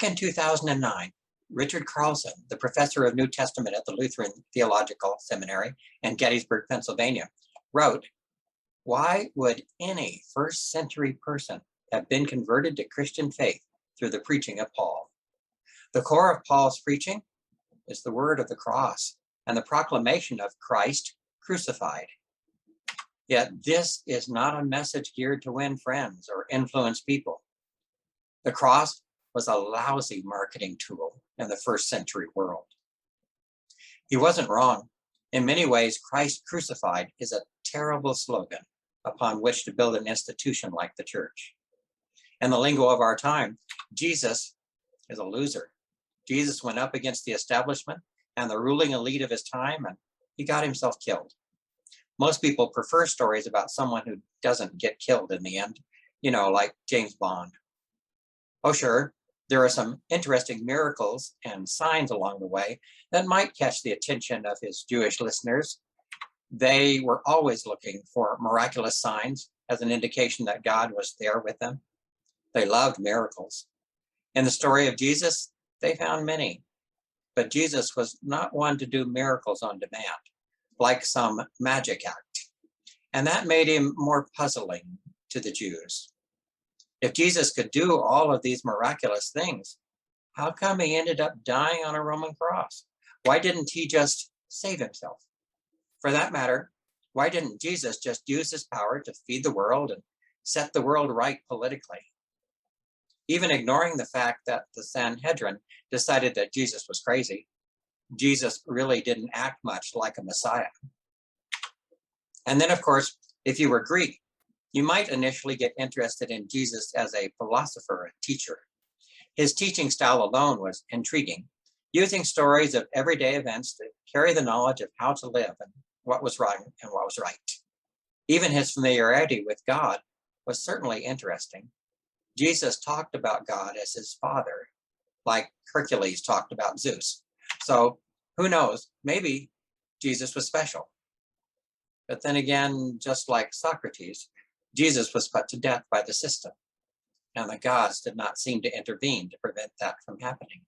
in 2009, Richard Carlson, the professor of New Testament at the Lutheran Theological Seminary in Gettysburg, Pennsylvania, wrote, "Why would any first century person have been converted to Christian faith through the preaching of Paul? The core of Paul's preaching is the word of the cross and the proclamation of Christ crucified. Yet this is not a message geared to win friends or influence people. The cross was a lousy marketing tool in the first century world." He wasn't wrong. In many ways, Christ crucified is a terrible slogan upon which to build an institution like the church. In the lingo of our time, Jesus is a loser. Jesus went up against the establishment and the ruling elite of his time, and he got himself killed. Most people prefer stories about someone who doesn't get killed in the end, like James Bond. Oh, sure, there are some interesting miracles and signs along the way that might catch the attention of his Jewish listeners. They were always looking for miraculous signs as an indication that God was there with them. They loved miracles. In the story of Jesus, they found many, but Jesus was not one to do miracles on demand, like some magic act. And that made him more puzzling to the Jews. If Jesus could do all of these miraculous things, how come he ended up dying on a Roman cross? Why didn't he just save himself? For that matter, why didn't Jesus just use his power to feed the world and set the world right politically? Even ignoring the fact that the Sanhedrin decided that Jesus was crazy, Jesus really didn't act much like a Messiah. And then, of course, if you were Greek, you might initially get interested in Jesus as a philosopher and teacher. His teaching style alone was intriguing, using stories of everyday events to carry the knowledge of how to live and what was wrong and what was right. Even his familiarity with God was certainly interesting. Jesus talked about God as his father, like Hercules talked about Zeus. So who knows, maybe Jesus was special. But then again, just like Socrates, Jesus was put to death by the system, and the gods did not seem to intervene to prevent that from happening.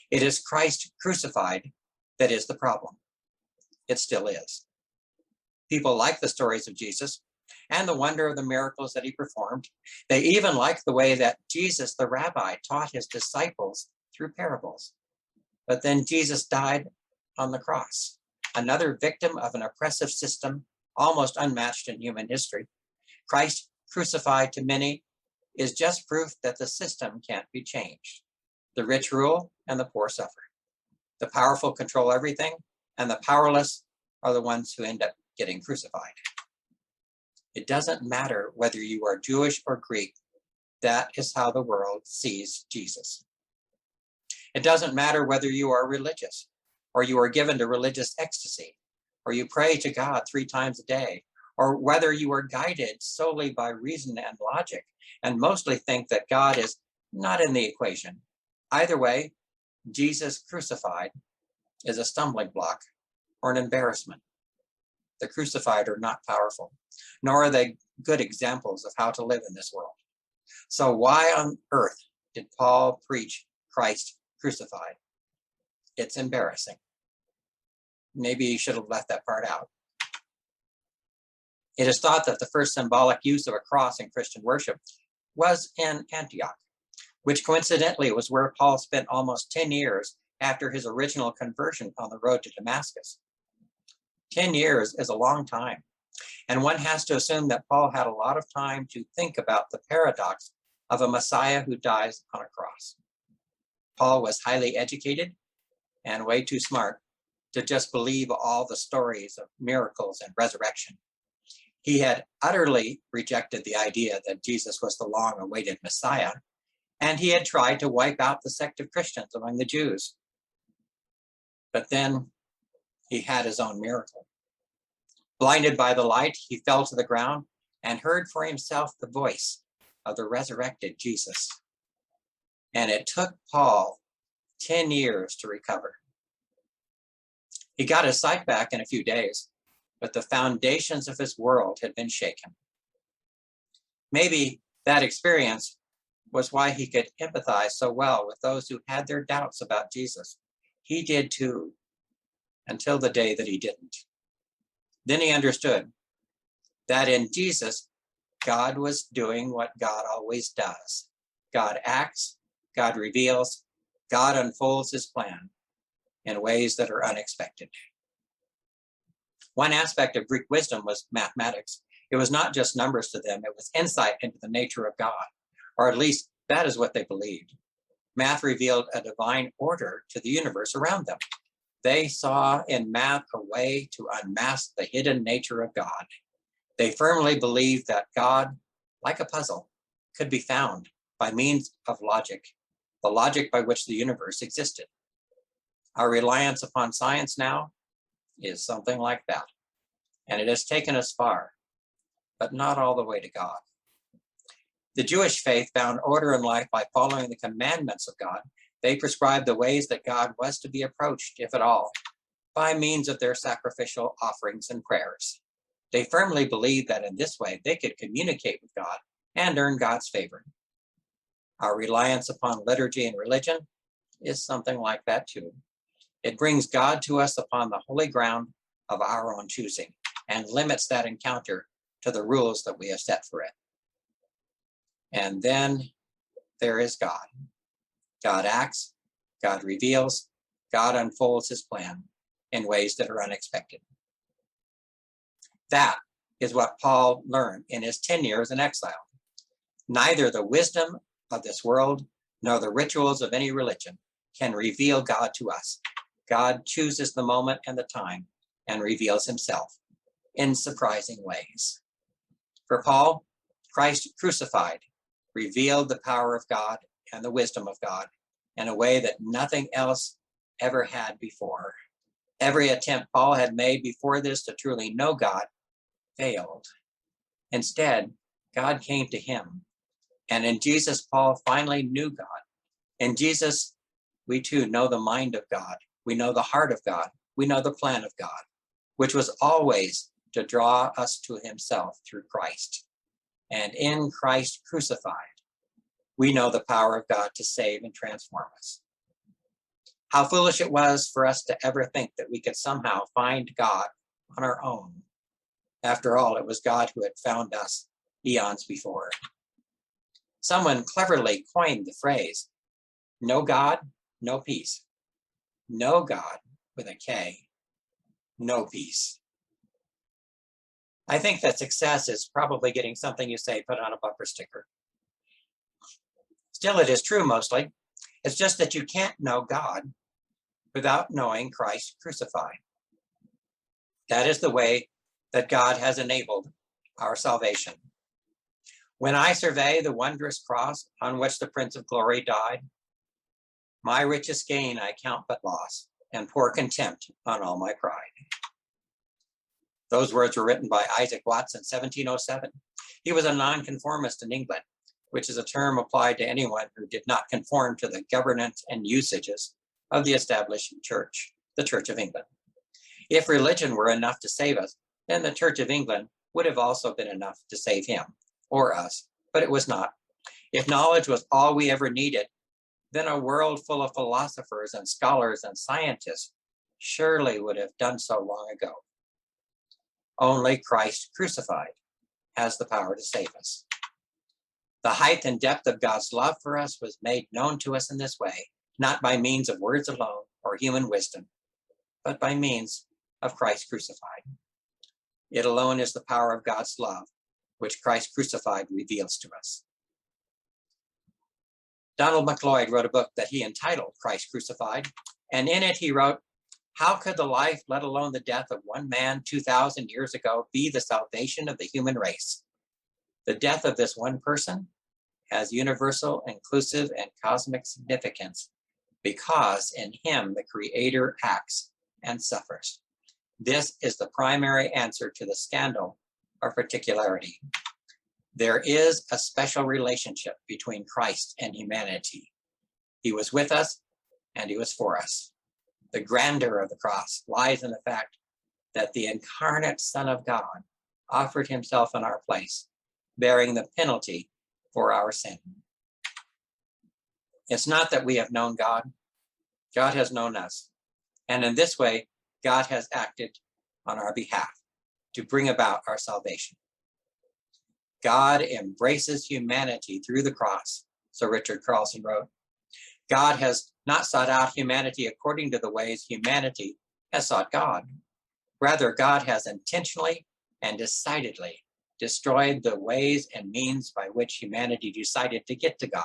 It is Christ crucified that is the problem. It still is. People like the stories of Jesus and the wonder of the miracles that he performed. They even like the way that Jesus, the rabbi, taught his disciples through parables. But then Jesus died on the cross, another victim of an oppressive system almost unmatched in human history. Christ crucified to many is just proof that the system can't be changed. The rich rule and the poor suffer. The powerful control everything, and the powerless are the ones who end up getting crucified. It doesn't matter whether you are Jewish or Greek. That is how the world sees Jesus. It doesn't matter whether you are religious, or you are given to religious ecstasy, or you pray to God 3 times a day, or whether you are guided solely by reason and logic, and mostly think that God is not in the equation. Either way, Jesus crucified is a stumbling block or an embarrassment. The crucified are not powerful, nor are they good examples of how to live in this world. So why on earth did Paul preach Christ crucified? It's embarrassing. Maybe he should have left that part out. It is thought that the first symbolic use of a cross in Christian worship was in Antioch, which coincidentally was where Paul spent almost 10 years after his original conversion on the road to Damascus. 10 years is a long time, and one has to assume that Paul had a lot of time to think about the paradox of a Messiah who dies on a cross. Paul was highly educated and way too smart to just believe all the stories of miracles and resurrection. He had utterly rejected the idea that Jesus was the long-awaited Messiah, and he had tried to wipe out the sect of Christians among the Jews. But then he had his own miracle. Blinded by the light, he fell to the ground and heard for himself the voice of the resurrected Jesus. And it took Paul 10 years to recover. He got his sight back in a few days, but the foundations of his world had been shaken. Maybe that experience was why he could empathize so well with those who had their doubts about Jesus. He did too, until the day that he didn't. Then he understood that in Jesus, God was doing what God always does. God acts, God reveals, God unfolds his plan in ways that are unexpected. One aspect of Greek wisdom was mathematics. It was not just numbers to them, it was insight into the nature of God, or at least that is what they believed. Math revealed a divine order to the universe around them. They saw in math a way to unmask the hidden nature of God. They firmly believed that God, like a puzzle, could be found by means of logic, the logic by which the universe existed. Our reliance upon science now is something like that, and it has taken us far, but not all the way to God. The Jewish faith found order in life by following the commandments of God. They prescribed the ways that God was to be approached, if at all, by means of their sacrificial offerings and prayers. They firmly believed that in this way they could communicate with God and earn God's favor. Our reliance upon liturgy and religion is something like that too. It brings God to us upon the holy ground of our own choosing and limits that encounter to the rules that we have set for it. And then there is God. God acts, God reveals, God unfolds his plan in ways that are unexpected. That is what Paul learned in his 10 years in exile. Neither the wisdom of this world nor the rituals of any religion can reveal God to us. God chooses the moment and the time and reveals himself in surprising ways. For Paul, Christ crucified revealed the power of God and the wisdom of God in a way that nothing else ever had before. Every attempt Paul had made before this to truly know God failed. Instead, God came to him. And in Jesus, Paul finally knew God. In Jesus, we too know the mind of God. We know the heart of God. We know the plan of God, which was always to draw us to himself through Christ. And in Christ crucified, we know the power of God to save and transform us. How foolish it was for us to ever think that we could somehow find God on our own. After all, it was God who had found us eons before. Someone cleverly coined the phrase, no God, no peace. No God, with a K, no peace. I think that success is probably getting something you say put on a bumper sticker. Still, it is true mostly. It's just that you can't know God without knowing Christ crucified. That is the way that God has enabled our salvation. When I survey the wondrous cross on which the Prince of Glory died, my richest gain I count but loss, and pour contempt on all my pride. Those words were written by Isaac Watts in 1707. He was a nonconformist in England, which is a term applied to anyone who did not conform to the governance and usages of the established church, the Church of England. If religion were enough to save us, then the Church of England would have also been enough to save him or us, but it was not. If knowledge was all we ever needed, then a world full of philosophers and scholars and scientists surely would have done so long ago. Only Christ crucified has the power to save us. The height and depth of God's love for us was made known to us in this way, not by means of words alone or human wisdom, but by means of Christ crucified. It alone is the power of God's love, which Christ crucified reveals to us. Donald McLeod wrote a book that he entitled Christ Crucified, and in it he wrote, how could the life, let alone the death of one man 2,000 years ago be the salvation of the human race? The death of this one person has universal, inclusive, and cosmic significance because in him the Creator acts and suffers. This is the primary answer to the scandal of particularity. There is a special relationship between Christ and humanity. He was with us and he was for us. The grandeur of the cross lies in the fact that the incarnate Son of God offered himself in our place, bearing the penalty for our sin. It's not that we have known God. God has known us. And in this way, God has acted on our behalf to bring about our salvation. God embraces humanity through the cross, so Richard Carlson wrote. God has not sought out humanity according to the ways humanity has sought God. Rather, God has intentionally and decidedly destroyed the ways and means by which humanity decided to get to God.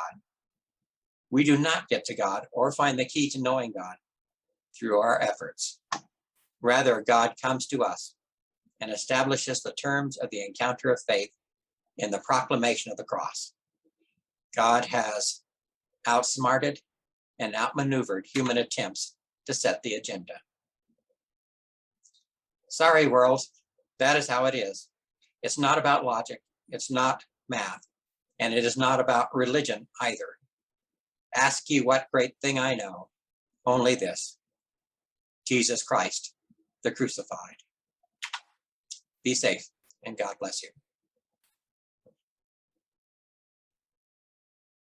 We do not get to God or find the key to knowing God through our efforts. Rather, God comes to us and establishes the terms of the encounter of faith in the proclamation of the cross. God has outsmarted and outmaneuvered human attempts to set the agenda. Sorry, world, that is how it is. It's not about logic, it's not math, and it is not about religion either. Ask ye what great thing I know, only this, Jesus Christ, the crucified. Be safe, and God bless you.